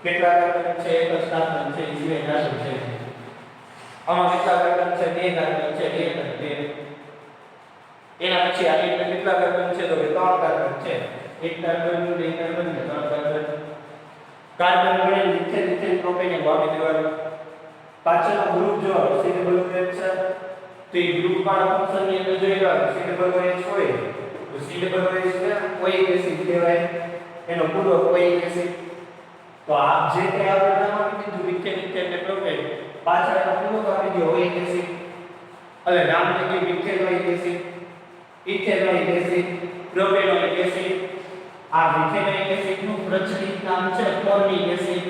Speaker 1: કેટલા કાર્બન છે? એક જ કાર્બન છે, સિવાય નાનું છે. આમાં કેટલા કાર્બન છે? બે કાર્બન છે, એક અને બે. એના પછી આની અંદર કેટલા કાર્બન છે? તો કે ત્રણ કાર્બન છે. એક કાર્બન, બે કાર્બન અને ત્રણ કાર્બન. કાર્બન ગણે મિથેન, ઇથેન, પ્રોપેન એમ વાપરી દેવાનું. પાછળનો ગ્રુપ જો COOH છે તો એ ગ્રુપ પણ ફંક્શનની અંદર જોઈ લો COOH હોય તો COOH ને ઓઇક એસિડ કહેવાય. એનો પૂરો ઓઇક એસિડ. તો આ જે કે આપણે નામ આપી દીધું મિથેન, ઇથેન ને પ્રોપેન, પાછળ એનો પૂરો આપી દીધો ઓઇક એસિડ. એટલે નામ લખ્યું methanoic acid, ethanoic acid, propanoic acid. આ મિથેનોઇક એસિડ નું પ્રચલિત નામ છે ફોર્મિક એસિડ.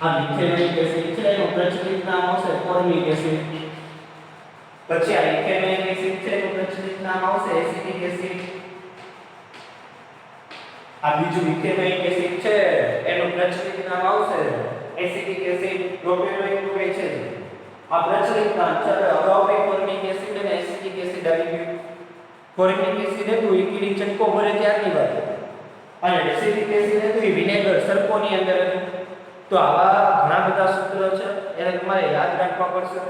Speaker 1: આ મિથેનોઇક એસિડ છે એનું પ્રચલિત નામ આવશે ફોર્મિક એસિડ. પછી આ ઇથેનોઇક એસિડ છે એનું પ્રચલિત નામ આવશે એસિટિક એસિડ. આ બીજું ઇથેનોઇક એસિડ છે એનું પ્રચલિત નામ આવશે એસિટિક એસિડ. પ્રોપેનોઇક નું કઈ છે આ પ્રચલિત નામ છે. અગાઉ કઈ ફોર્મિક એસિડ અને એસિટિક એસિડ આવી ગયું. ફોર્મિક એસિડ હતું એ કીડી ચટકો ભરે ત્યારની વાત, અને એસિટિક એસિડ હતું એ વિનેગર સરકોની અંદર હતું. તો આવા ઘણા બધા સૂત્રો છે એને તમારે યાદ રાખવા પડશે.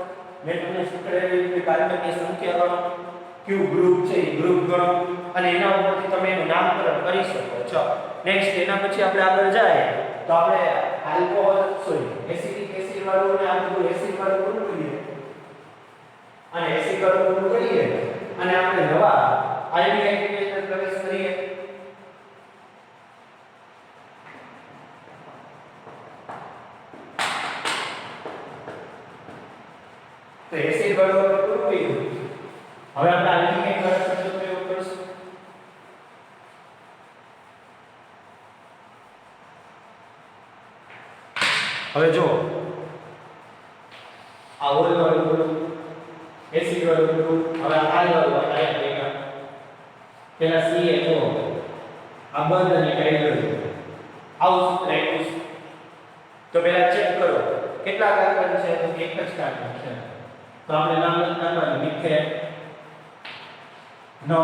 Speaker 1: મેં તમને શીખવાડેલું કે કાર્બનની સંખ્યા ગણો, કયું ગ્રુપ છે એ ગ્રુપ ગણો, અને એના ઉપરથી તમે એનું નામકરણ કરી શકો છો. નેક્સ્ટ એના પછી આપણે આગળ જાય તો આપણે એસિડિક એસિડ વાળું અને આ બધું એસિડ વાળું પૂરું કરીએ, અને એસિડ વાળું પૂરું કરીએ અને આપણે નવા આલ્ડિહાઇડ ની અંદર પ્રવેશ કરીએ. તો એસિડ વાળું પૂરું કર્યું. હવે આપણે આલ્ડિહાઇડ વાળા શબ્દો પ્રયોગ કરીશું. હવે જો આ ઓલ વાળું ગ્રુપ, એસિડ વાળું ગ્રુપ, હવે આ આલ વાળું આયા ભેગા. પેલા CHO આ બંધ અને હાઇડ્રોજન આવું સૂત્ર આપ્યું છે. તો પહેલા ચેક કરો કેટલા કાર્બન છે? તો એક જ કાર્બન છે. તો આપણે નામ લખવાનું મિથેન. નો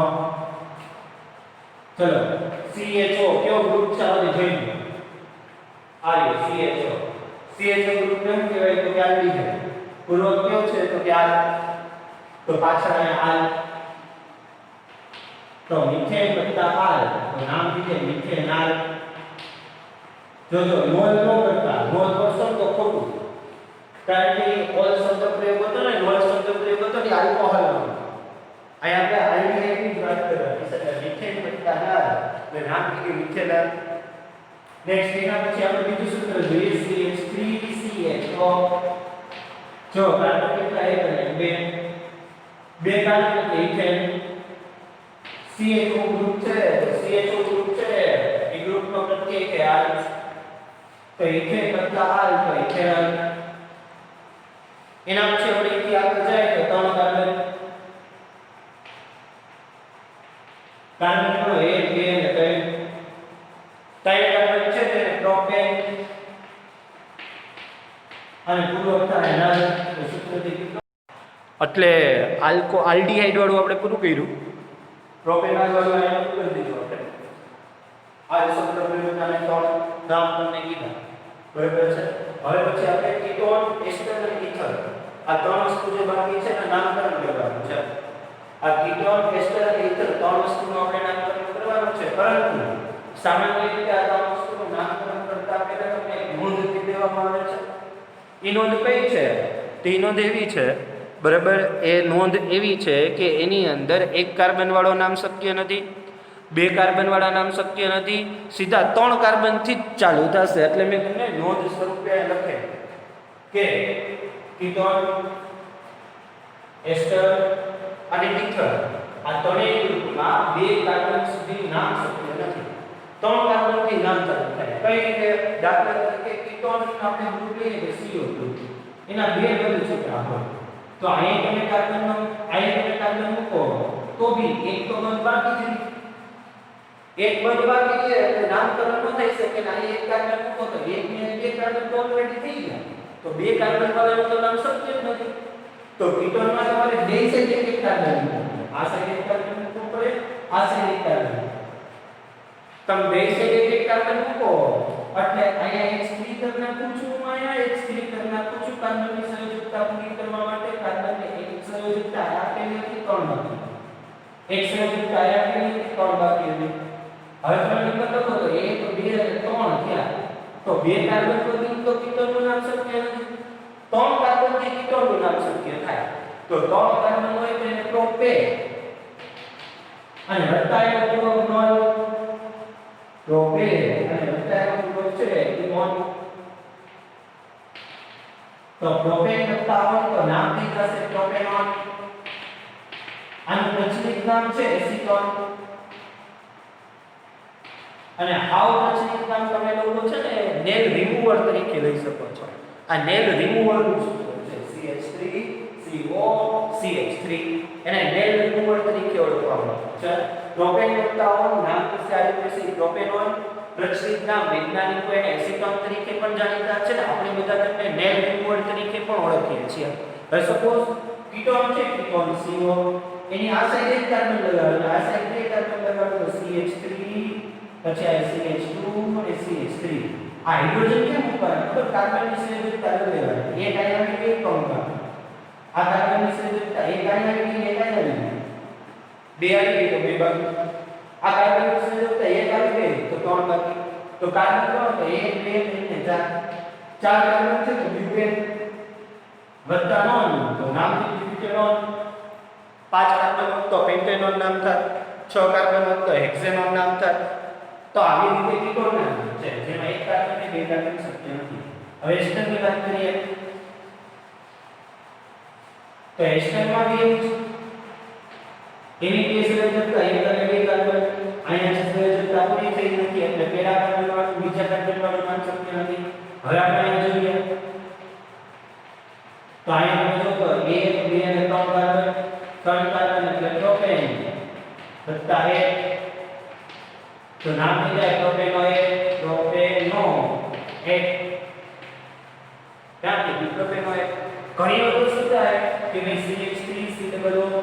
Speaker 1: ચલો CHO કયો ગ્રુપ છે આપણે જોઈ લો. આ CHO. CHO ગ્રુપ કેમ કહેવાય? તો કે આલ્ડિહાઇડ. પૂર્વક કયો છે? તો કે આલ. તો પાછળ અહીંયા આલ. તો મિથેન વત્તા આલ, તો નામ દીધે મિથેનાલ. જોજો નોંધ ન કરતા, નોંધ કરશો તો ખોટું. કારણ કે ઓલ શબ્દ પ્રયોગ હતો ને, નોલ શબ્દ પ્રયોગ હતો ને આલ્કોહોલનો. અહીંયા આપણે આલ્ડિહાઇડની જ વાત કરવાની છે. મિથેન વત્તા આલ એટલે નામ દીધું મિથેનાલ. નેક્સ્ટ એના પછી આપણે બીજું સૂત્ર જોઈએ CH3CHO. જો કાર્બન કેટલા? એક અને બે. બે કાર્બન એટલે ઇથેન. CHO ગ્રુપ છે, તો CHO ગ્રુપ છે એ ગ્રુપનો પ્રત્યય કે આલ. તો ઇથેન વત્તા આલ તો ઇથેનોલ. એના પછી આપણે આગળ જાય તો ત્રણ કાર્બન. કાર્બન નો 1 2 અને 3 કાર્બન છે તેને પ્રોપેન અને પૂર્વક થાય નલ. તો સૂત્રથી એટલે આલ્ડિહાઇડ વાળું આપણે પૂરું કર્યું. પ્રોપેનોલ વાળું અહીંયા પૂરું કરી દીધું આપણે. આ શબ્દ પ્રયોગના ત્રણ નામ તમને કીધા. બરાબર છે. હવે પછી આપણે કીટોન, એસ્ટર અને ઇથર આ ત્રણ વસ્તુ જે બાકી છે એનું નામકરણ કરવાનું છે. આ કીટોન, એસ્ટર અને ઇથર ત્રણ વસ્તુનું આપણે નામકરણ કરવાનું છે. પરંતુ સામાન્ય રીતે આ ત્રણ વસ્તુનું નામકરણ કરતા પહેલા તમને એક નોંધ આપી દેવામાં આવે છે. એ નોંધ કઈ છે? તે નોંધ એવી છે, બરાબર, એ નોંધ એવી છે કે એની અંદર એક કાર્બન વાળો નામ શક્ય નથી, બે કાર્બન વાળા નામ શક્ય નથી, સીધા ત્રણ કાર્બન થી જ ચાલુ થશે. એટલે મેં તમને નોંધ સ્વરૂપે લખે કે કીટોન, એસ્ટર અને ઇથર આ ત્રણેય ગ્રુપમાં બે કાર્બન સુધી નામ શક્ય નથી. ત્રણ કાર્બન થી નામ ચાલુ થાય. કઈ રીતે? દાખલા તરીકે કીટોન આપણે ગ્રુપ લઈએ કે CO ગ્રુપ, એના બે બંધ છૂટા હોય. તો અહીંયા તમે કાર્બન મૂકો તો બી એક તો બંધ બાકી જ એક બંધ બાકી છે એટલે નામકરણ ન થઈ શકે ને અહીં એક કાર્બન મૂકો તો એક ને બે કાર્બન તો ઓલરેડી થઈ ગયા, તો બે કાર્બન વાળાનું તો નામ શક્ય જ નથી. તો કીટોનમાં તમારે બે સાઈડ એક કાર્બન મૂકવું, આ સાઈડ એક કાર્બન મૂકવું પડે, આ સાઈડ એક કાર્બન. તમે બે સાઈડ એક કાર્બન મૂકો એટલે અહીંયા H3 કરી નાખું છું, અહીંયા H3 કરી નાખું છું. કાર્બનની સંયોજકતા પૂરી કરવા માટે કાર્બનને એક સંયોજકતા આપેલી હતી 3 બાકી, એક સંયોજકતા આપેલી હતી 3 બાકી હતી. હવે તમે નંબર લખો તો 1 2 અને 3 થયા, તો બે કાર્બન પરથી તો કીટોનનું નામ શક્ય નથી, 3 કાર્બનથી કીટોનનું નામ શક્ય થાય. તો 3 કાર્બન હોય તો એને પ્રોપેન અને વત્તા એનો પૂર્વક નોન પ્રોપેન અને વત્તા એનો પૂર્વક છે ઇનોન. તો પ્રોપેન વત્તા હોય તો નામ થઈ જશે પ્રોપેનોન. આનું પ્રચલિત નામ છે એસીટોન. અને હાવ પ્રચલિત નામ તમે લોકો છે ને નેલ રિમૂવર તરીકે લઈ શકો છો. આ નેલ રિમૂવર નું સૂત્ર છે CH3 CO CH3, એને નેલ રિમૂવર તરીકે ઓળખવામાં આવે છે. પ્રોપેન વત્તાઓન નામ વિશે આવ્યું છે પ્રોપેનોન. પ્રચલિત નામ વૈજ્ઞાનિકો એને એસીટોન તરીકે પણ જાણીતા છે ને આપણે બધા તેમને નેલ રિમૂવર તરીકે પણ ઓળખીએ છીએ. હવે સપોઝ કીટોન છે, કીટોન CO, એની આ સાઈડ એક કાર્બન લગાડો, આ સાઈડ બે કાર્બન લગાડો તો CH3 પછી આ CH2 અને CH3. આ હાઇડ્રોજન કેમ ઉપર તો કાર્બનની સંયોજકતા લેવાય, એક આયન એક કોમ્પાઉન્ડ. આ કાર્બનની સંયોજકતા એક આયન એક આયન બે આવી તો બે બાકી. આ કાર્બનની સંયોજકતા એક આવી ગઈ તો 3 બાકી. તો કાર્બન કોણ તો 1 2 3 4 કાર્બન છે તો બ્યુટેન વત્તા નોન તો નામ થી બ્યુટેનોન. 5 કાર્બન તો પેન્ટેનોન નામ થાય, 6 કાર્બન તો હેક્સેનોન નામ થાય. તો આવી રીતે કીટોન નામ છે જેમાં એક કાર્બન ને બે કાર્બન શક્ય નથી. હવે એસ્ટરની વાત કરીએ તો એસ્ટરમાં બી એવું છે, એની બે સંયોજકતા એક અને બે કાર્બન, અહીંયા સંયોજકતા પૂરી થઈ નથી એટલે પહેલા કાર્બન વાળું બીજા કાર્બન વાળું નામ શક્ય નથી. હવે આપણે અહીંયા જોઈએ તો અહીંયા તમે જો તો 1 2 અને 3 કાર્બન એટલે પ્રોપેન વત્તા 1 તો નામ થઈ જાય પ્રોપેનોએટ, પ્રોપેનો એક. ક્યાંથી પ્રોપેનોએટ ઘણી વખત શું થાય કે ભાઈ CH3 COO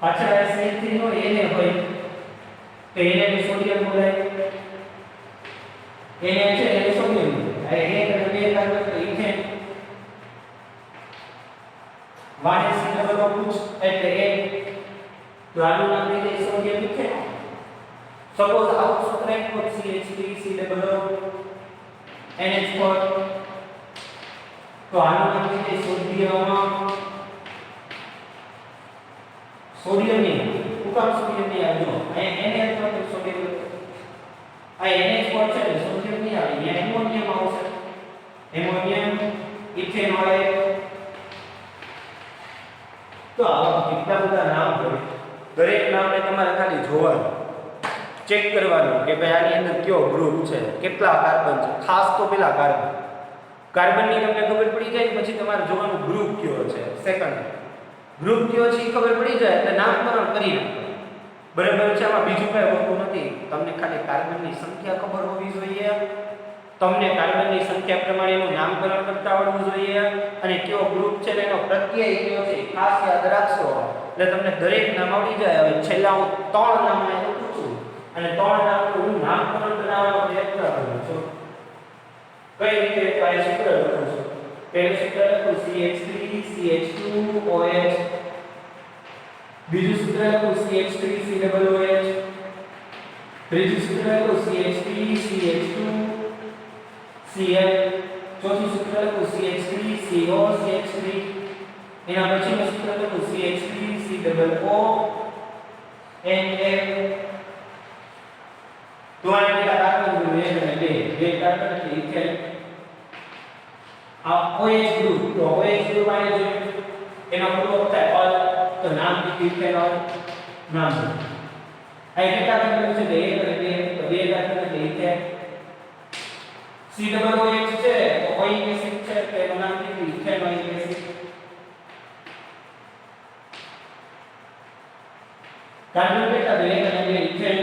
Speaker 1: પાછળ CH3 નો એને હોય તો એને સોડિયમ બોલાય, એને છે એને સોડિયમ બોલાય. આ એક અને બે કાર્બન તો ઇથેન વાને COO પૂછ એટલે એક તો આનું નામ થઈ જાય સોડિયમ ઇથેન. સપોઝ આવું સૂત્ર એક હોય CH3 COO NH4 તો આનું નામ થઈ જાય સોડિયમ ની ઉકામ સોડિયમ ની આવજો. અહીંયા NH તો સોડિયમ આ NH4 છે ને સોડિયમ ની આવે, અહીંયા એમોનિયમ આવશે, એમોનિયમ ઇથેનોલ. તો આવા કેટલા બધા નામ હોય, દરેક નામને તમારે ખાલી જોવાનું, ચેક કરવાનું કે ભાઈ આની અંદર કયો ગ્રુપ છે, કેટલા કાર્બન છે. ખાસ તો પેલા કાર્બનની તમને ખબર પડી જાય પછી તમારે જોવાનું ગ્રુપ કયો છે. સેકન્ડ ગ્રુપ કયો છે એ ખબર પડી જાય એટલે નામકરણ કરી નાખો. બરાબર છે. આમાં બીજું કઈ હોતું નથી, તમને ખાલી કાર્બનની સંખ્યા ખબર હોવી જોઈએ, તમને કાર્બનની સંખ્યા પ્રમાણેનું નામકરણ કરતા આવડવું જોઈએ અને કયો ગ્રુપ છે એનો પ્રત્યય કયો છે ખાસ યાદ રાખશો એટલે તમને દરેક નામ આવડી જાય. હવે છેલ્લા હું 3 નામ લખું છું અને 3 નામનું હું નામકરણ બનાવવાનો પ્રયત્ન કરું છું. કઈ રીતે તો આ સૂત્ર લખું છું. પહેલું સૂત્ર લખું CH3 CH2 OH, બીજું સૂત્ર લખું CH3 COOH, ત્રીજું સૂત્ર લખું CH3 CH2 Cl, ચોથું સૂત્ર લખું CH3 CO CH3, એના પછીનું સૂત્ર લખું CH3 COO NF. તો આ કેટલા કાર્બન જોઈએ અને બે કાર્બન એટલે ઇથેન. આ OH ગ્રુપ તો OH ગ્રુપ આને જોઈએ એનો પૂર્વક થાય ઓલ તો નામ દીધું ઇથેનોલ નામ. આ કેટલા કાર્બન છે બે અને બે તો બે કાર્બન એટલે ઇથેન. COOH છે તો ઓઇક એસિડ છે તો એનું નામ દીધું ઇથેનોઇક એસિડ. કાર્બન કેટલા બે અને બે ઇથેન.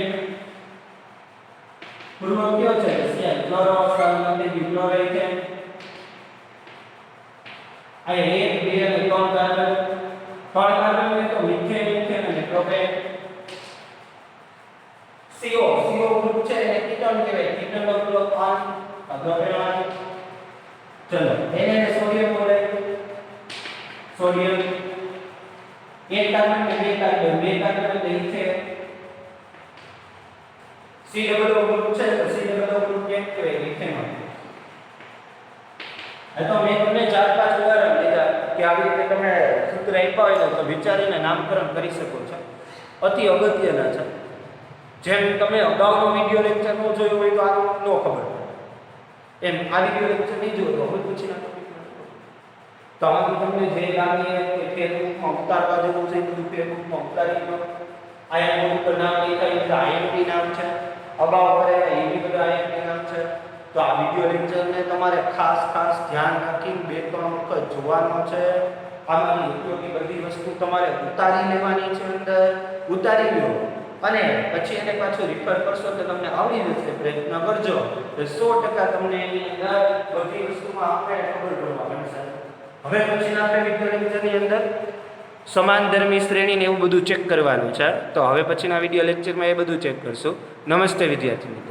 Speaker 1: પૂર્વ કયો છે સેલ ક્લોરોફોર્મ ક્લોરોઇથેન આ 1 2 અને 3 કાર્બન ને તો મિથેન અને પ્રોપેન CO ગ્રુપ છે એને કીટોન કહેવાય કીટોનનો ગ્રુપ પ્રોપેન ચલો એને સોડિયમ બોલે સોડિયમ એક કાર્બન ને બે કાર્બન એટલે ઇથેન C ડબલ ગ્રુપ છે તો C ડબલ ગ્રુપ કેમ કહેવાય ઇથેનોલ આ તો મેં તમને 4-5 ઉદાહરણ લીધા કે આવી રીતે તમે સૂત્ર આપ્યા હોય તો વિચારીને નામકરણ કરી શકો છો અતિ અગત્યના છે જેમ તમે અગાઉનો વિડિયો લેક્ચર નો જોયો હોય તો આનો ન ખબર પડે એમ આ વિડિયો લેક્ચર નહીં જોયો તો હવે પછીના ટોપિક તો આમાં તમને જે લાગે કે ફેસબુકમાં ઉતારવા જેવું છે બધું ફેસબુકમાં ઉતારી દો આયન ઉપર નામ લખાય છે આઈએમપી નામ છે અગાઉ કરે એ બી બધા આઈએમપી નામ છે તો આ વિડિયો લેક્ચરને તમારે ખાસ ધ્યાન રાખીને 2-3 વખત જોવાનો છે આમાંથી ઉપયોગી બધી વસ્તુ તમારે ઉતારી લેવાની છે અંદર ઉતારી લો અને પછી એને પાછું રિફર કરશો તો તમને આવડી જશે પ્રયત્ન કરજો તો 100% તમને એની અંદર બધી વસ્તુમાં આપણે ખબર પડવા મળશે હવે પછીના આપણે વિડિયો લેક્ચરની અંદર સમાનધર્મી શ્રેણીને એવું બધું ચેક કરવાનું છે તો હવે પછીના વિડિયો લેક્ચરમાં એ બધું ચેક કરશું નમસ્તે વિદ્યાર્થી મિત્રો